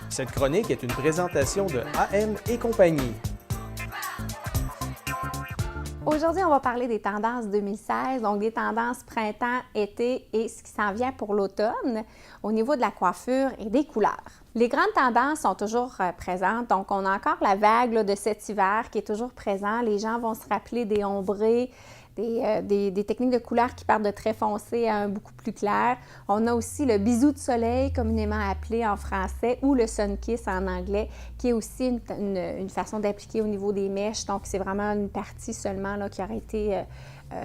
Cette chronique est une présentation de AM et compagnie. Aujourd'hui, on va parler des tendances 2016, donc des tendances printemps, été et ce qui s'en vient pour l'automne au niveau de la coiffure et des couleurs. Les grandes tendances sont toujours présentes, donc on a encore la vague là, de cet hiver qui est toujours présent. Les gens vont se rappeler des ombrés, des techniques de couleurs qui partent de très foncé à un beaucoup plus clair. On a aussi le bisou de soleil, communément appelé en français, ou le sun kiss en anglais, qui est aussi une façon d'appliquer au niveau des mèches. Donc, c'est vraiment une partie seulement là, qui aurait été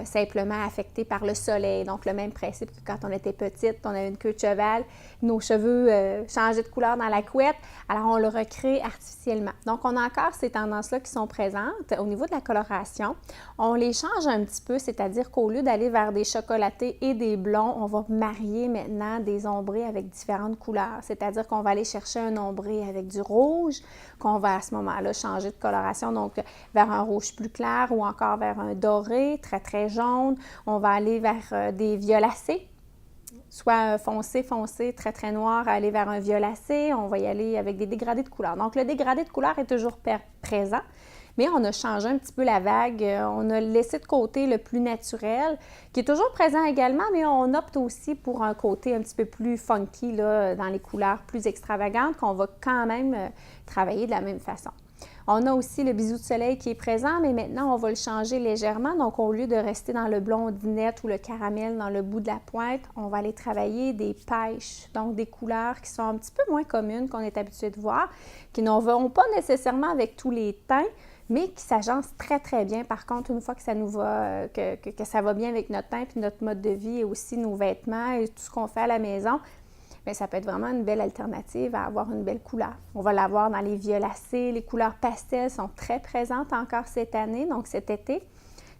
simplement affectée par le soleil. Donc, le même principe que quand on était petite, on avait une queue de cheval, nos cheveux changeaient de couleur dans la couette, alors on le recrée artificiellement. Donc, on a encore ces tendances-là qui sont présentes. Au niveau de la coloration, on les change un petit peu, c'est-à-dire qu'au lieu d'aller vers des chocolatés et des blonds, on va marier maintenant des ombrés avec différentes couleurs. C'est-à-dire qu'on va aller chercher un ombré avec du rouge, qu'on va à ce moment-là changer de coloration, donc vers un rouge plus clair ou encore vers un doré, très, très jaune. On va aller vers des violacés, soit foncé, très, très noir, aller vers un violacé. On va y aller avec des dégradés de couleurs. Donc, le dégradé de couleurs est toujours présent, mais on a changé un petit peu la vague. On a laissé de côté le plus naturel, qui est toujours présent également, mais on opte aussi pour un côté un petit peu plus funky là, dans les couleurs plus extravagantes, qu'on va quand même travailler de la même façon. On a aussi le bisou de soleil qui est présent, mais maintenant, on va le changer légèrement. Donc, au lieu de rester dans le blondinette ou le caramel dans le bout de la pointe, on va aller travailler des pêches, donc des couleurs qui sont un petit peu moins communes qu'on est habitué de voir, qui n'en vont pas nécessairement avec tous les teints, mais qui s'agencent très, très bien. Par contre, une fois que ça nous va, que ça va bien avec notre teint puis notre mode de vie et aussi nos vêtements et tout ce qu'on fait à la maison, bien, ça peut être vraiment une belle alternative à avoir une belle couleur. On va l'avoir dans les violacés, les couleurs pastel sont très présentes encore cette année, donc cet été.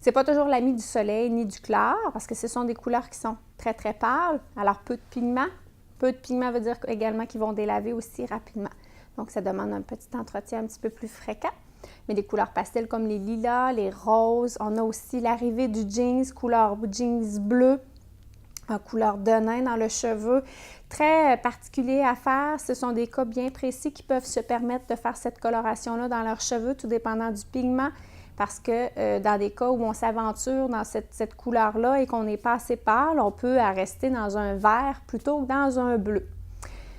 C'est pas toujours l'ami du soleil ni du clair, parce que ce sont des couleurs qui sont très, très pâles, alors peu de pigments. Peu de pigments veut dire également qu'ils vont délaver aussi rapidement. Donc, ça demande un petit entretien un petit peu plus fréquent. Mais des couleurs pastel comme les lilas, les roses. On a aussi l'arrivée du jeans, couleur jeans bleu, en couleur de nain dans le cheveu. Très particulier à faire. Ce sont des cas bien précis qui peuvent se permettre de faire cette coloration-là dans leurs cheveux, tout dépendant du pigment. Parce que dans des cas où on s'aventure dans cette couleur-là et qu'on n'est pas assez pâle, on peut rester dans un vert plutôt que dans un bleu.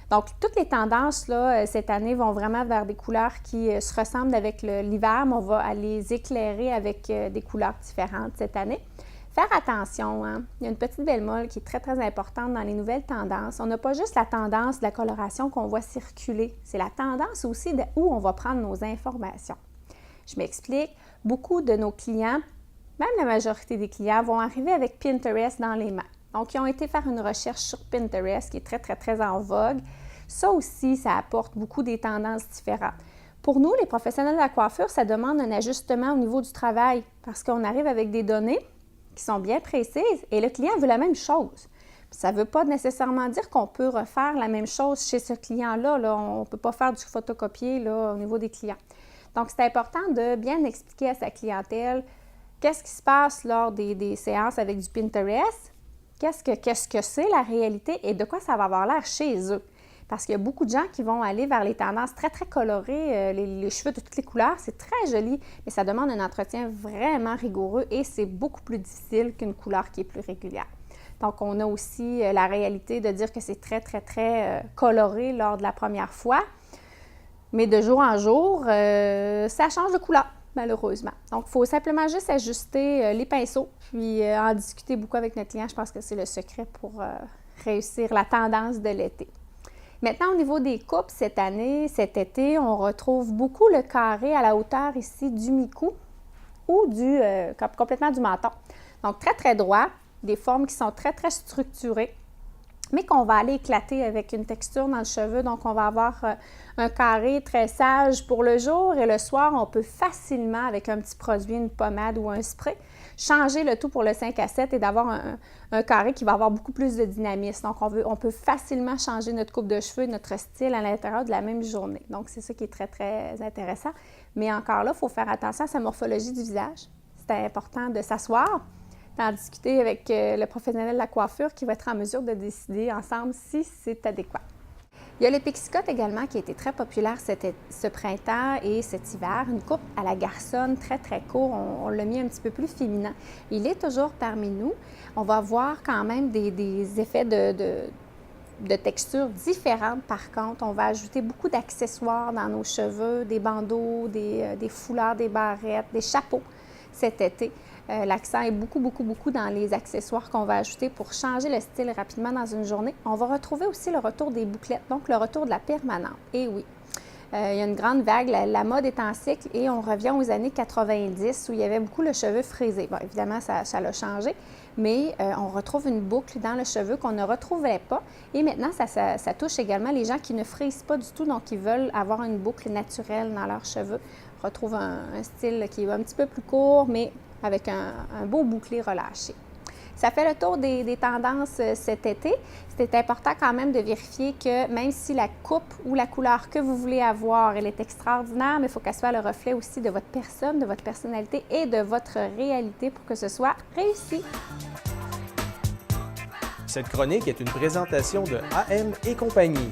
Donc, toutes les tendances là, cette année vont vraiment vers des couleurs qui se ressemblent avec l'hiver, mais on va les éclairer avec des couleurs différentes cette année. Faire attention, hein? Il y a une petite bémol qui est très, très importante dans les nouvelles tendances. On n'a pas juste la tendance de la coloration qu'on voit circuler, c'est la tendance aussi de où on va prendre nos informations. Je m'explique, beaucoup de nos clients, même la majorité des clients, vont arriver avec Pinterest dans les mains. Donc, ils ont été faire une recherche sur Pinterest qui est très, très, très en vogue. Ça aussi, ça apporte beaucoup des tendances différentes. Pour nous, les professionnels de la coiffure, ça demande un ajustement au niveau du travail parce qu'on arrive avec des données qui sont bien précises et le client veut la même chose. Ça ne veut pas nécessairement dire qu'on peut refaire la même chose chez ce client-là. Là. On ne peut pas faire du photocopier là, au niveau des clients. Donc, c'est important de bien expliquer à sa clientèle qu'est-ce qui se passe lors des séances avec du Pinterest, qu'est-ce que c'est la réalité et de quoi ça va avoir l'air chez eux. Parce qu'il y a beaucoup de gens qui vont aller vers les tendances très, très colorées, les cheveux de toutes les couleurs, c'est très joli, mais ça demande un entretien vraiment rigoureux et c'est beaucoup plus difficile qu'une couleur qui est plus régulière. Donc, on a aussi la réalité de dire que c'est très, très, très coloré lors de la première fois, mais de jour en jour, ça change de couleur, malheureusement. Donc, il faut simplement juste ajuster les pinceaux, puis en discuter beaucoup avec notre client. Je pense que c'est le secret pour réussir la tendance de l'été. Maintenant, au niveau des coupes, cet été, on retrouve beaucoup le carré à la hauteur ici du mi-cou ou complètement du menton. Donc, très, très droit, des formes qui sont très, très structurées, mais qu'on va aller éclater avec une texture dans le cheveu. Donc, on va avoir un carré très sage pour le jour et le soir, on peut facilement, avec un petit produit, une pommade ou un spray, changer le tout pour le 5 à 7 et d'avoir un carré qui va avoir beaucoup plus de dynamisme. Donc, on peut facilement changer notre coupe de cheveux, notre style à l'intérieur de la même journée. Donc, c'est ça qui est très, très intéressant. Mais encore là, il faut faire attention à sa morphologie du visage. C'est important de s'asseoir, d'en discuter avec le professionnel de la coiffure qui va être en mesure de décider ensemble si c'est adéquat. Il y a le Pixicotte également qui a été très populaire ce printemps et cet hiver. Une coupe à la garçonne, très, très court. On l'a mis un petit peu plus féminin. Il est toujours parmi nous. On va voir quand même des effets de texture différentes par contre. On va ajouter beaucoup d'accessoires dans nos cheveux, des bandeaux, des foulards, des barrettes, des chapeaux cet été. L'accent est beaucoup dans les accessoires qu'on va ajouter pour changer le style rapidement dans une journée. On va retrouver aussi le retour des bouclettes, donc le retour de la permanente. Et oui, il y a une grande vague, la mode est en cycle et on revient aux années 90 où il y avait beaucoup le cheveu frisé. Bon, évidemment, ça l'a changé, mais on retrouve une boucle dans le cheveu qu'on ne retrouvait pas. Et maintenant, ça touche également les gens qui ne frisent pas du tout, donc qui veulent avoir une boucle naturelle dans leurs cheveux. On retrouve un style qui est un petit peu plus court, mais avec un beau bouclé relâché. Ça fait le tour des tendances cet été. C'est important quand même de vérifier que même si la coupe ou la couleur que vous voulez avoir, elle est extraordinaire, mais il faut qu'elle soit le reflet aussi de votre personne, de votre personnalité et de votre réalité pour que ce soit réussi. Cette chronique est une présentation de AM et compagnie.